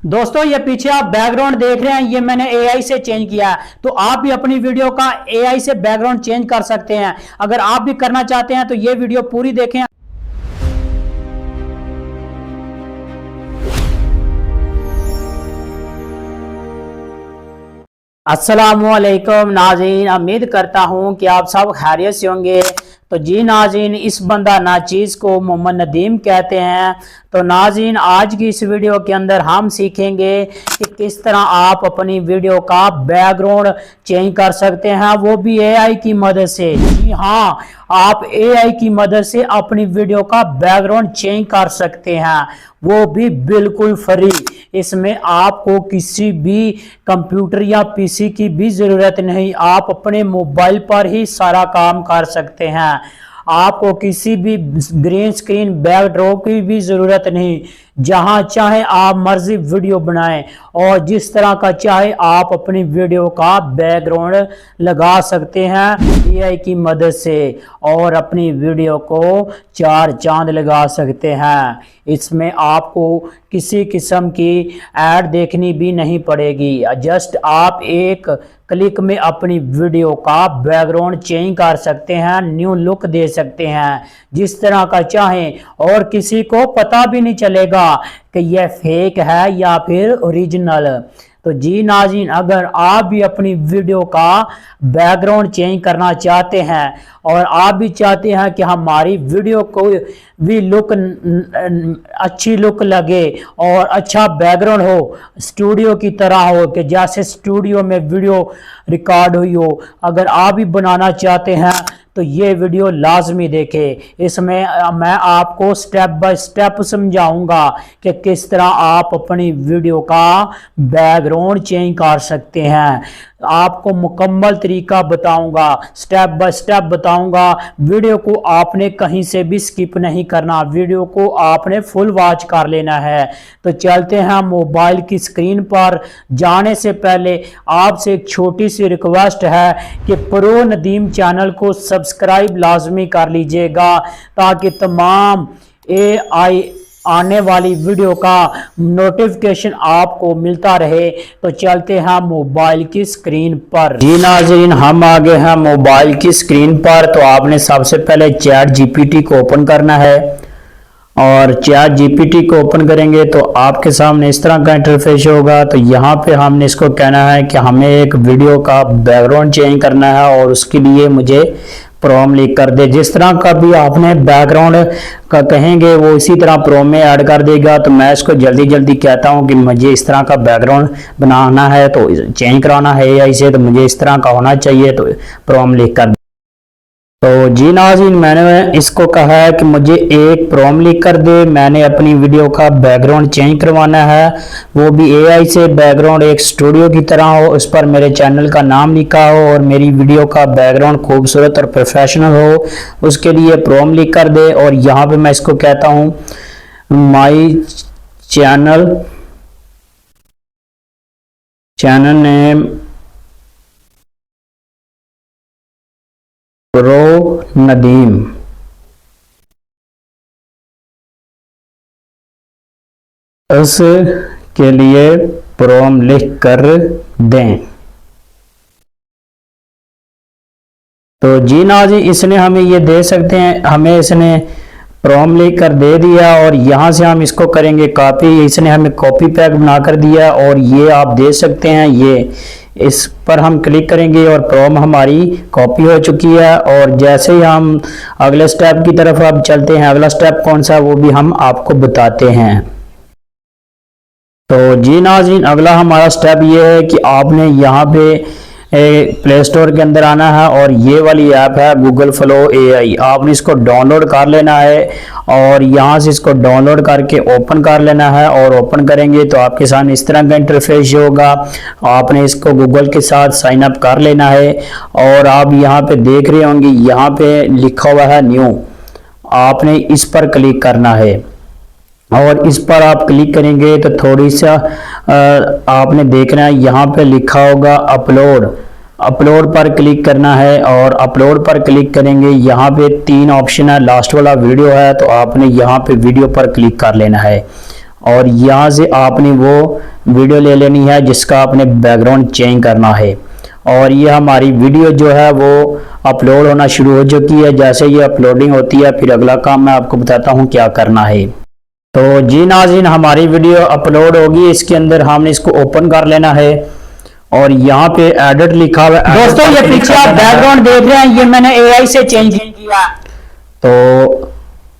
दोस्तों ये पीछे आप बैकग्राउंड देख रहे हैं, ये मैंने एआई से चेंज किया है। तो आप भी अपनी वीडियो का एआई से बैकग्राउंड चेंज कर सकते हैं। अगर आप भी करना चाहते हैं तो ये वीडियो पूरी देखें। अस्सलामुअलैकुम नाज़रीन, उम्मीद करता हूं कि आप सब खैरियत से होंगे। तो जी नाज़रीन, इस बंदा नाचीज़ को मोहम्मद नदीम कहते हैं। तो नाज़रीन, आज की इस वीडियो के अंदर हम सीखेंगे कि किस तरह आप अपनी वीडियो का बैकग्राउंड चेंज कर सकते हैं, वो भी एआई की मदद से। जी हाँ, आप एआई की मदद से अपनी वीडियो का बैकग्राउंड चेंज कर सकते हैं, वो भी बिल्कुल फ्री। इसमें आपको किसी भी कंप्यूटर या पीसी की भी ज़रूरत नहीं, आप अपने मोबाइल पर ही सारा काम कर सकते हैं। आपको किसी भी ग्रीन स्क्रीन बैकड्रॉप की भी ज़रूरत नहीं, जहां चाहे आप मर्जी वीडियो बनाएं और जिस तरह का चाहे आप अपनी वीडियो का बैकग्राउंड लगा सकते हैं एआई की मदद से, और अपनी वीडियो को चार चांद लगा सकते हैं। इसमें आपको किसी किस्म की ऐड देखनी भी नहीं पड़ेगी, जस्ट आप एक क्लिक में अपनी वीडियो का बैकग्राउंड चेंज कर सकते हैं, न्यू लुक दे सकते हैं जिस तरह का चाहें, और किसी को पता भी नहीं चलेगा कि यह फेक है या फिर ओरिजिनल। तो जी नाज़रीन, अगर आप भी अपनी वीडियो का बैकग्राउंड चेंज करना चाहते हैं और आप भी चाहते हैं कि हमारी वीडियो को भी लुक अच्छी लुक लगे और अच्छा बैकग्राउंड हो, स्टूडियो की तरह हो, कि जैसे स्टूडियो में वीडियो रिकॉर्ड हुई हो, अगर आप भी बनाना चाहते हैं तो ये वीडियो लाजमी देखें। इसमें मैं आपको स्टेप बाय स्टेप समझाऊंगा कि किस तरह आप अपनी वीडियो का बैकग्राउंड चेंज कर सकते हैं। आपको मुकम्मल तरीका बताऊंगा, स्टेप बाय स्टेप बताऊंगा। वीडियो को आपने कहीं से भी स्किप नहीं करना, वीडियो को आपने फुल वॉच कर लेना है। तो चलते हैं मोबाइल की स्क्रीन पर। जाने से पहले आपसे एक छोटी सी रिक्वेस्ट है कि प्रो नदीम चैनल को सब्सक्राइब लाजमी कर लीजिएगा, ताकि तमाम एआई आने वाली वीडियो का नोटिफिकेशन आपको मिलता रहे। तो चलते हैं मोबाइल की स्क्रीन पर। जी नाज़रीन, हम आ गए हैं मोबाइल की स्क्रीन पर। तो आपने सबसे पहले चैट जीपीटी को ओपन करना है, और चैट जीपीटी को ओपन करेंगे तो आपके सामने इस तरह का इंटरफेस होगा। तो यहाँ पे हमने इसको कहना है कि हमें एक वीडियो का बैकग्राउंड चेंज करना है, और उसके लिए मुझे प्रॉम्प्ट लिख कर दे। जिस तरह का भी आपने बैकग्राउंड का कहेंगे वो इसी तरह प्रॉम्प्ट में ऐड कर देगा। तो मैं इसको जल्दी जल्दी कहता हूँ कि मुझे इस तरह का बैकग्राउंड बनाना है, तो चेंज कराना है एआई से, तो मुझे इस तरह का होना चाहिए, तो प्रॉम्प्ट लिख कर। तो जी नाज़रीन, मैंने इसको कहा है कि मुझे एक प्रॉम्प्ट लिख कर दे। मैंने अपनी वीडियो का बैकग्राउंड चेंज करवाना है, वो भी एआई से। बैकग्राउंड एक स्टूडियो की तरह हो, उस पर मेरे चैनल का नाम लिखा हो, और मेरी वीडियो का बैकग्राउंड खूबसूरत और प्रोफेशनल हो। उसके लिए प्रॉम्प्ट लिख कर दे, और यहाँ पे मैं इसको कहता हूँ my channel name pro Nadeem. उसके लिए प्रॉम्प्ट लिख कर दें। तो जी नाज़रीन, इसने हमें ये दे सकते हैं, हमें इसने प्रॉम्प्ट लिख कर दे दिया, और यहाँ से हम इसको करेंगे कॉपी। इसने हमें कॉपी पैक बना कर दिया, और ये आप दे सकते हैं, ये इस पर हम क्लिक करेंगे और प्रॉम्प्ट हमारी कॉपी हो चुकी है। और जैसे ही हम अगले स्टेप की तरफ अब चलते हैं, अगला स्टेप कौन सा वो भी हम आपको बताते हैं। तो जी नाज़रीन, अगला हमारा स्टेप ये है कि आपने यहाँ पे प्ले स्टोर के अंदर आना है, और ये वाली ऐप है गूगल फ्लो एआई। आपने इसको डाउनलोड कर लेना है, और यहाँ से इसको डाउनलोड करके ओपन कर लेना है। और ओपन करेंगे तो आपके सामने इस तरह का इंटरफेस होगा। आपने इसको गूगल के साथ साइन अप कर लेना है, और आप यहाँ पे देख रहे होंगे, यहाँ पे लिखा हुआ है न्यू, आपने इस पर क्लिक करना है। और इस पर आप क्लिक करेंगे तो थोड़ी सा आपने देखना है, यहाँ पे लिखा होगा अपलोड पर क्लिक करना है। और अपलोड पर क्लिक करेंगे, यहाँ पे 3 ऑप्शन है, लास्ट वाला वीडियो है, तो आपने यहाँ पे वीडियो पर क्लिक कर लेना है। और यहाँ से आपने वो वीडियो ले लेनी है जिसका आपने बैकग्राउंड चेंज करना है। और ये हमारी वीडियो जो है वो अपलोड होना शुरू हो चुकी है। जैसे ये अपलोडिंग होती है फिर अगला काम मैं आपको बताता हूँ क्या करना है। तो जी नाज़रीन, हमारी वीडियो अपलोड होगी, इसके अंदर हमने इसको ओपन कर लेना है और यहाँ पे एडिट लिखा हुआ है। दोस्तों ये पीछे आप बैकग्राउंड देख रहे हैं, ये मैंने एआई से चेंज किया। तो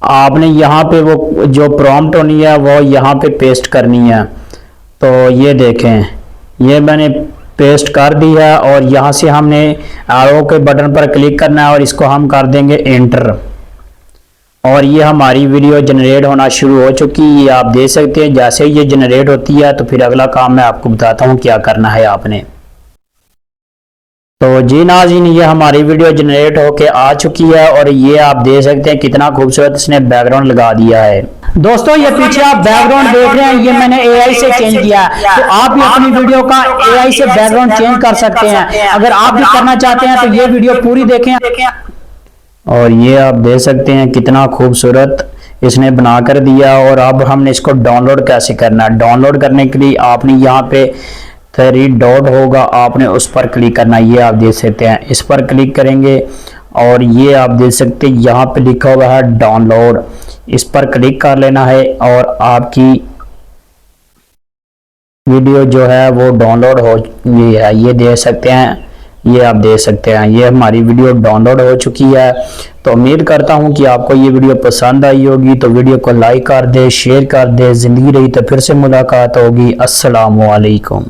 आपने यहाँ पे वो जो प्रॉम्प्ट होनी है वो यहाँ पे पेस्ट करनी है। तो ये देखें, ये मैंने पेस्ट कर दी है और यहाँ से हमने एरो के बटन पर क्लिक करना है और इसको हम कर देंगे एंटर। और ये हमारी वीडियो जनरेट होना शुरू हो चुकी है, ये आप देख सकते हैं। जैसे ये जनरेट होती है तो फिर अगला काम मैं आपको बताता हूँ क्या करना है आपने। तो जी नाज़रीन, ये हमारी वीडियो जनरेट होके आ चुकी है और ये आप देख सकते हैं कितना खूबसूरत इसने बैकग्राउंड लगा दिया है। दोस्तों ये पीछे आप बैकग्राउंड देख रहे हैं, ये मैंने एआई से चेंज किया है। तो आप भी अपनी वीडियो का एआई से बैकग्राउंड चेंज कर सकते हैं। अगर आप भी करना चाहते हैं तो ये वीडियो पूरी देखें। और ये आप देख सकते हैं कितना खूबसूरत इसने बना कर दिया। और अब हमने इसको डाउनलोड कैसे करना है। डाउनलोड करने के लिए आपने यहाँ पे 3 डॉट होगा, आपने उस पर क्लिक करना है। ये आप देख सकते हैं, इस पर क्लिक करेंगे और ये आप देख सकते हैं यहाँ पे लिखा हुआ है डाउनलोड, इस पर क्लिक कर लेना है और आपकी वीडियो जो है वो डाउनलोड हो गई है। ये देख सकते हैं, ये आप देख सकते हैं, ये हमारी वीडियो डाउनलोड हो चुकी है। तो उम्मीद करता हूं कि आपको ये वीडियो पसंद आई होगी। तो वीडियो को लाइक कर दे, शेयर कर दे। जिंदगी रही तो फिर से मुलाकात होगी। अस्सलाम वालेकुम।